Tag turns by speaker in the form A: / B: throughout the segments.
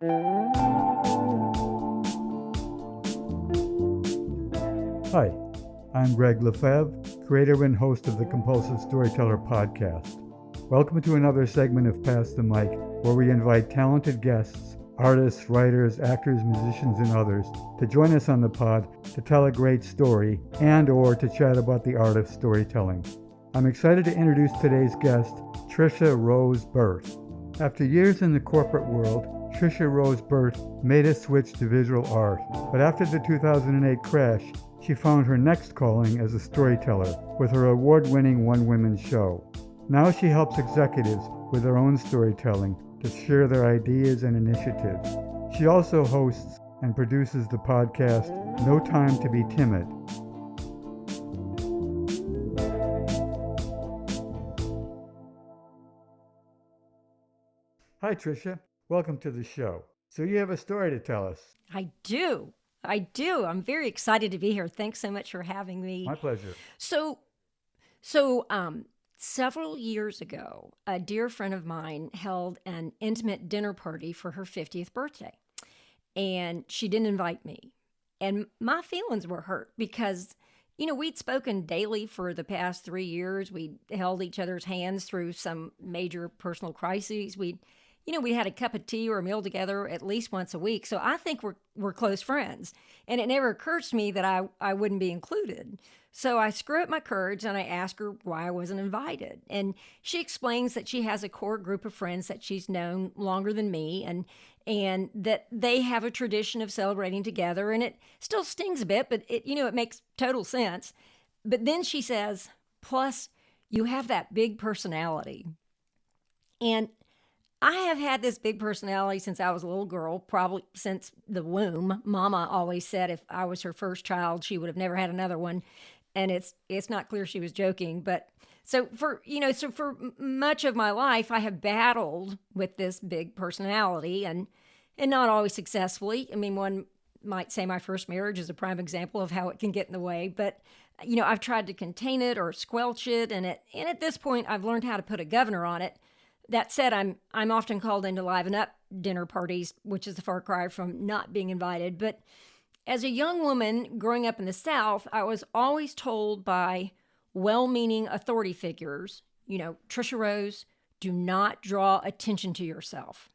A: Hi, I'm Greg Lefebvre, creator and host of the Compulsive Storyteller podcast. Welcome to another segment of Pass the Mic, where we invite talented guests, artists, writers, actors, musicians, and others to join us on the pod to tell a great story and or to chat about the art of storytelling. I'm excited to introduce today's guest, Tricia Rose Burt. After years in the corporate world, Tricia Rose Burt made a switch to visual art, but after the 2008 crash, she found her next calling as a storyteller with her award-winning One Woman show. Now she helps executives with their own storytelling to share their ideas and initiatives. She also hosts and produces the podcast No Time to Be Timid. Hi, Tricia. Welcome to the show. So you have a story to tell us.
B: I do. I'm very excited to be here. Thanks so much for having me.
A: My pleasure.
B: So, several years ago, a dear friend of mine held an intimate dinner party for her 50th birthday, and she didn't invite me. And my feelings were hurt because, we'd spoken daily for the past 3 years. We'd held each other's hands through some major personal crises. We had a cup of tea or a meal together at least once a week. So I think we're close friends. And it never occurs to me that I wouldn't be included. So I screw up my courage and I ask her why I wasn't invited. And she explains that she has a core group of friends that she's known longer than me and that they have a tradition of celebrating together. And it still stings a bit, but it makes total sense. But then she says, plus you have that big personality. And I have had this big personality since I was a little girl, probably since the womb. Mama always said if I was her first child, she would have never had another one. And it's not clear she was joking. But so for much of my life, I have battled with this big personality and not always successfully. I mean, one might say my first marriage is a prime example of how it can get in the way. But, I've tried to contain it or squelch it. And at this point, I've learned how to put a governor on it. That said, I'm often called in to liven up dinner parties, which is a far cry from not being invited. But as a young woman growing up in the South, I was always told by well-meaning authority figures, Tricia Rose, do not draw attention to yourself.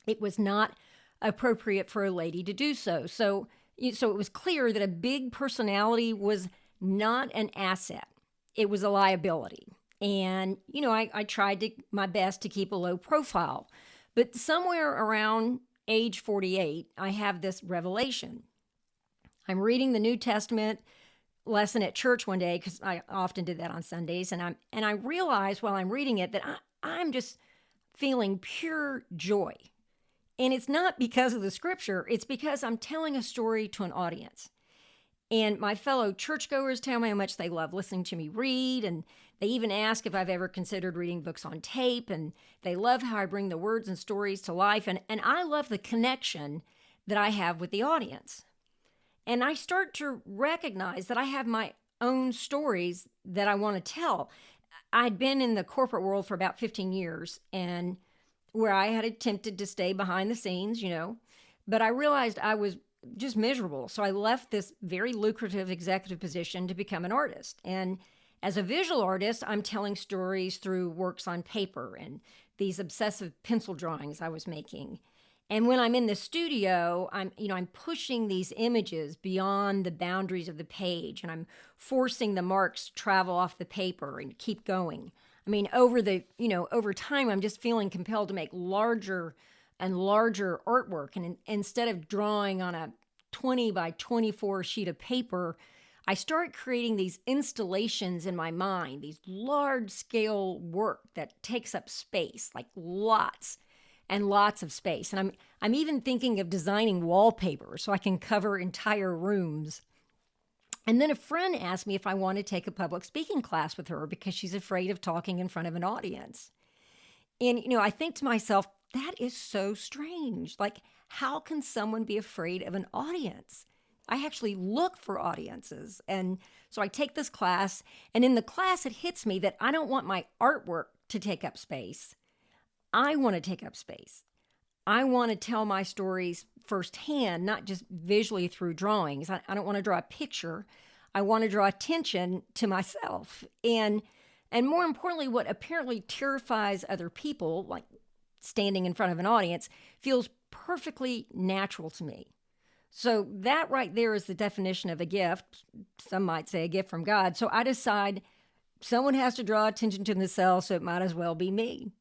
B: It was not appropriate for a lady to do so. So it was clear that a big personality was not an asset. It was a liability. And, I tried my best to keep a low profile. But somewhere around age 48, I have this revelation. I'm reading the New Testament lesson at church one day, because I often did that on Sundays. And I realize while I'm reading it that I'm just feeling pure joy. And it's not because of the scripture. It's because I'm telling a story to an audience. And my fellow churchgoers tell me how much they love listening to me read. And they even ask if I've ever considered reading books on tape. And they love how I bring the words and stories to life. And I love the connection that I have with the audience. And I start to recognize that I have my own stories that I want to tell. I'd been in the corporate world for about 15 years, and where I had attempted to stay behind the scenes, but I realized I was just miserable. So I left this very lucrative executive position to become an artist. And as a visual artist, I'm telling stories through works on paper and these obsessive pencil drawings I was making. And when I'm in the studio, I'm pushing these images beyond the boundaries of the page, and I'm forcing the marks to travel off the paper and keep going. I mean, over time, I'm just feeling compelled to make larger and larger artwork. And instead of drawing on a 20 by 24 sheet of paper, I start creating these installations in my mind, these large scale work that takes up space, like lots and lots of space. And I'm even thinking of designing wallpaper so I can cover entire rooms. And then a friend asked me if I want to take a public speaking class with her because she's afraid of talking in front of an audience. And, I think to myself, that is so strange. Like, how can someone be afraid of an audience? I actually look for audiences. And so I take this class, and in the class, it hits me that I don't want my artwork to take up space. I want to take up space. I want to tell my stories firsthand, not just visually through drawings. I don't want to draw a picture. I want to draw attention to myself. And more importantly, what apparently terrifies other people, like standing in front of an audience, feels perfectly natural to me. So that right there is the definition of a gift. Some might say a gift from God. So I decide someone has to draw attention to themselves, so it might as well be me.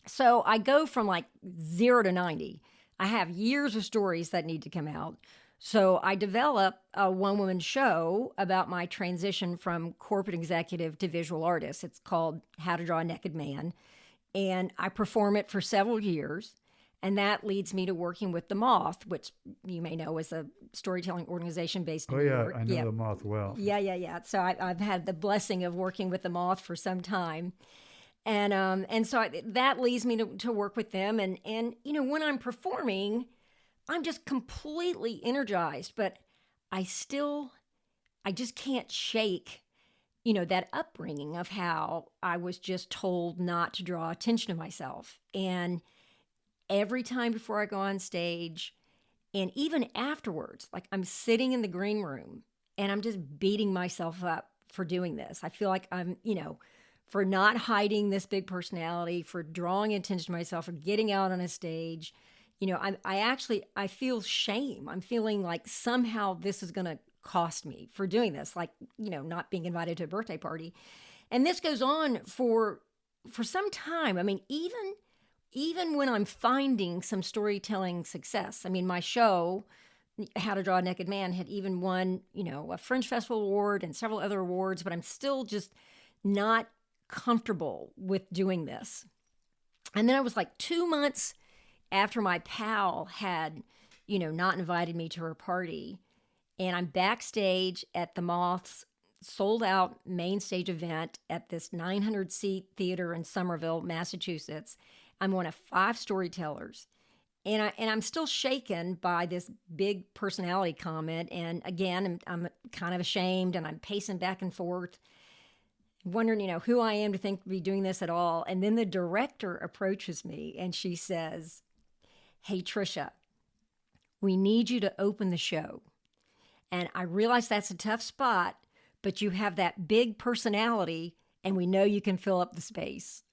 B: So I go from like 0 to 90. I have years of stories that need to come out. So I develop a one-woman show about my transition from corporate executive to visual artist. It's called How to Draw a Nekkid Man. And I perform it for several years. And that leads me to working with the Moth, which you may know is a storytelling organization based in New York.
A: I know the Moth well.
B: Yeah. So I've had the blessing of working with the Moth for some time. And so that leads me to work with them. And when I'm performing, I'm just completely energized, but I just can't shake, that upbringing of how I was just told not to draw attention to myself. And every time before I go on stage, and even afterwards, like I'm sitting in the green room and I'm just beating myself up for doing this. I feel like I'm, for not hiding this big personality, for drawing attention to myself, for getting out on a stage. I feel shame. I'm feeling like somehow this is going to cost me for doing this, like, not being invited to a birthday party. And this goes on for some time. I mean, even when I'm finding some storytelling success. I mean, my show, How to Draw a Nekkid Man, had even won, a Fringe Festival award and several other awards, but I'm still just not comfortable with doing this. And then I was like 2 months after my pal had, not invited me to her party, and I'm backstage at the Moth's sold out main stage event at this 900-seat theater in Somerville, Massachusetts. I'm one of 5 storytellers. And I'm still shaken by this big personality comment. And again, I'm kind of ashamed, and I'm pacing back and forth, wondering, who I am to think to be doing this at all. And then the director approaches me and she says, "Hey, Tricia, we need you to open the show. And I realize that's a tough spot, but you have that big personality and we know you can fill up the space."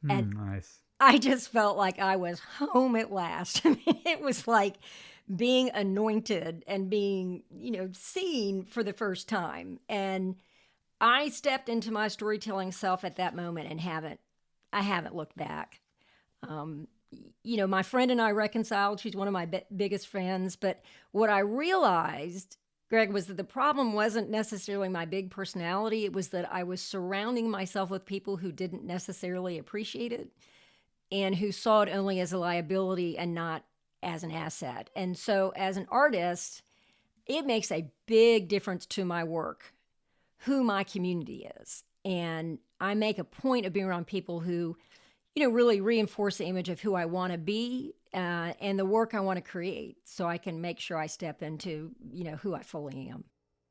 B: And
A: nice.
B: I just felt like I was home at last. I mean, it was like being anointed and being, seen for the first time. And I stepped into my storytelling self at that moment and I haven't looked back. My friend and I reconciled. She's one of my biggest friends. But what I realized, Greg, was that the problem wasn't necessarily my big personality. It was that I was surrounding myself with people who didn't necessarily appreciate it and who saw it only as a liability and not as an asset. And so as an artist, it makes a big difference to my work who my community is. And I make a point of being around people who, really reinforce the image of who I want to be and the work I want to create, so I can make sure I step into, who I fully am.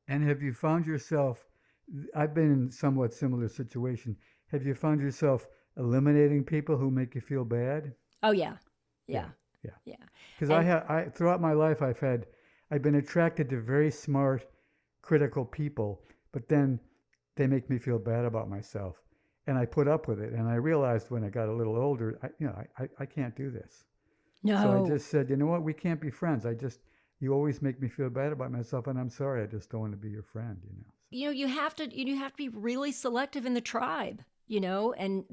A: And have you found yourself, I've been in a somewhat similar situation, have you found yourself eliminating people who make you feel bad?
B: Oh, yeah.
A: Because I throughout my life, I've been attracted to very smart, critical people, but then they make me feel bad about myself. And I put up with it. And I realized when I got a little older, I can't do this.
B: No.
A: So I just said, you know what, we can't be friends. You always make me feel bad about myself, and I'm sorry, I just don't want to be your friend,
B: You have to be really selective in the tribe, and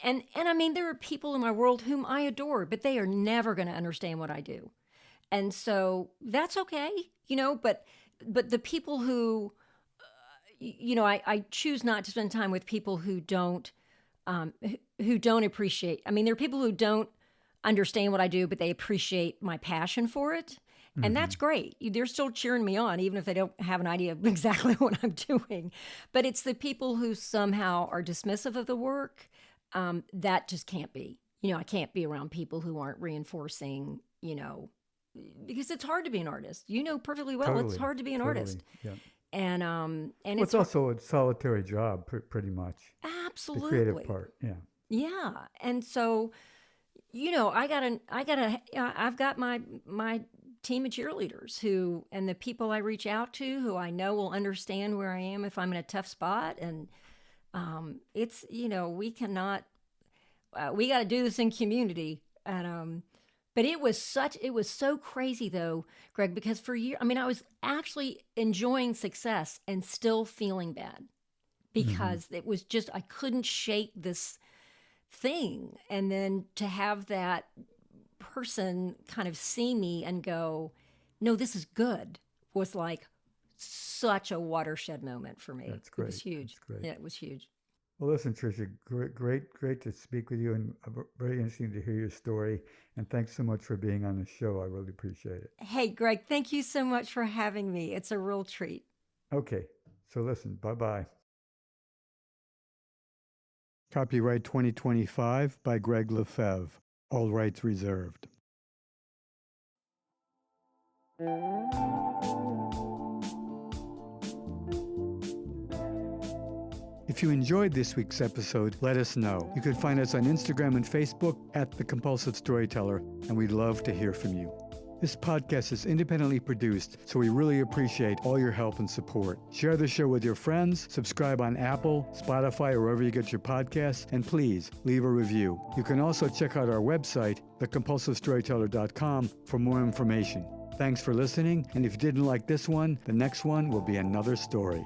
B: and I mean, there are people in my world whom I adore, but they are never going to understand what I do. And so that's okay, but the people who, I choose not to spend time with people who don't appreciate. I mean, there are people who don't understand what I do, but they appreciate my passion for it. And that's great. They're still cheering me on, even if they don't have an idea of exactly what I'm doing. But it's the people who somehow are dismissive of the work. That just can't be. I can't be around people who aren't reinforcing, because it's hard to be an artist. You know perfectly well,
A: Totally,
B: it's hard to be an artist.
A: Yeah.
B: And
A: It's also a solitary job, pretty much.
B: Absolutely.
A: The creative part, yeah.
B: Yeah. And so, I've got my team of cheerleaders and the people I reach out to who I know will understand where I am if I'm in a tough spot. And we got to do this in community. And but it was so crazy though, Greg, because for years, I was actually enjoying success and still feeling bad because it was just, I couldn't shake this thing. And then to have that person kind of see me and go, no, this is good, was like such a watershed moment for me.
A: That's great.
B: It was huge.
A: That's great.
B: Yeah, it was huge.
A: Well, listen, Tricia, great to speak with you, and very interesting to hear your story. And thanks so much for being on the show. I really appreciate it.
B: Hey, Greg, thank you so much for having me. It's a real treat.
A: Okay, so listen, bye-bye. Copyright 2025 by Greg Lefebvre. All rights reserved. If you enjoyed this week's episode, let us know. You can find us on Instagram and Facebook at The Compulsive Storyteller, and we'd love to hear from you. This podcast is independently produced, so we really appreciate all your help and support. Share the show with your friends, subscribe on Apple, Spotify, or wherever you get your podcasts, and please leave a review. You can also check out our website, thecompulsivestoryteller.com, for more information. Thanks for listening, and if you didn't like this one, the next one will be another story.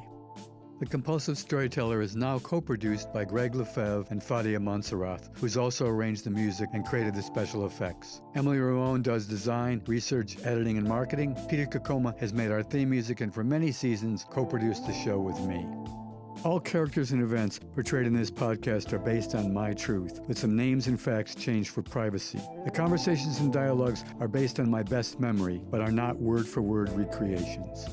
A: The Compulsive Storyteller is now co-produced by Greg Lefebvre and Fadia Montserrat, who's also arranged the music and created the special effects. Emily Ramon does design, research, editing, and marketing. Peter Kokoma has made our theme music and for many seasons co-produced the show with me. All characters and events portrayed in this podcast are based on my truth, with some names and facts changed for privacy. The conversations and dialogues are based on my best memory, but are not word-for-word recreations.